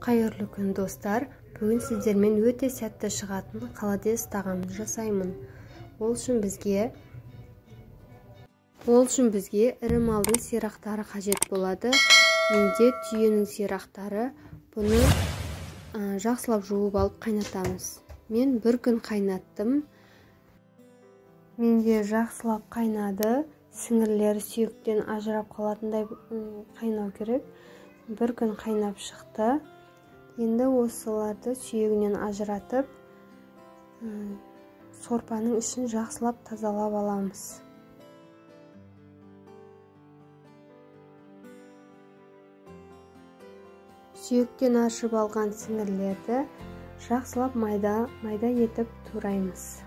Қайырлы күн достар, бүгін сіздермен өте сәтті шығатын холодец тағамын жасаймын. Ол үшін бізге ірі малдың сирақтары қажет болады. Менде түйенің сирақтары. Бұны жақсылап жуып алып қайнатамыз. Мен бір күн қайнаттым. Менде жақсылап қайнады. Сіңірлері сүйектен ажырап қалатындай қайнау керек. Бір күн қайнап шықты. Енді осыларды сүйегінен ажыратып, сорпаның ішін жақсылап тазалап аламыз. Сүйектен аршып алған сіңірлерді жақсылап майда етіп тураймыз.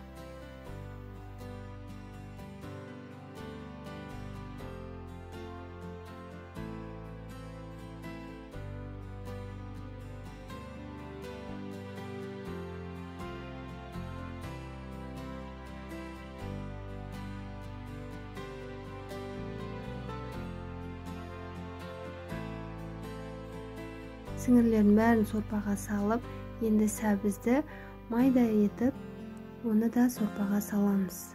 Сіңірлердің бәрін сорпаға салып, енді сәбізді майда етіп, оны да сорпаға саламыз.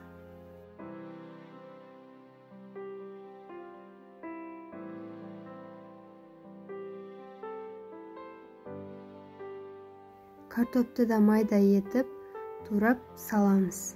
Картопты да майда етіп, турап саламыз.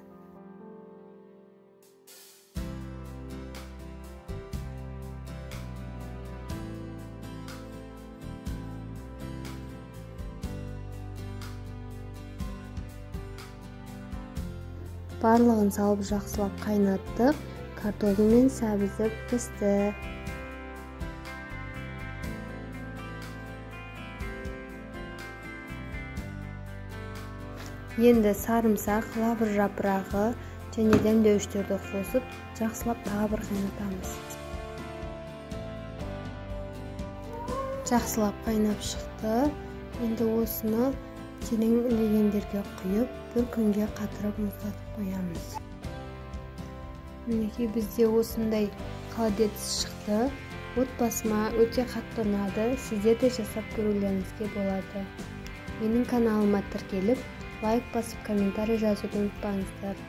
Барлығын салып жақсылап қайнаттық. Картоплы мен сәбізі пісті. Енді сарымсақ, лавр жапырағы және дәмдеуіштерді қосып, жақсылап тағы бір қайнатамыз. Жақсылап қайнап шықты. Енді осыны терең легендерге құйып, бір күнге қатырып мұздатып қоямыз. Мінекей бізде осындай холодец шықты. Отбасыма өте қатты ұнады. Сіздер де жасап көрулеріңізге болады. Менің каналыма тіркеліп, лайк басып, комментарий жазуды ұмытпаңыздар.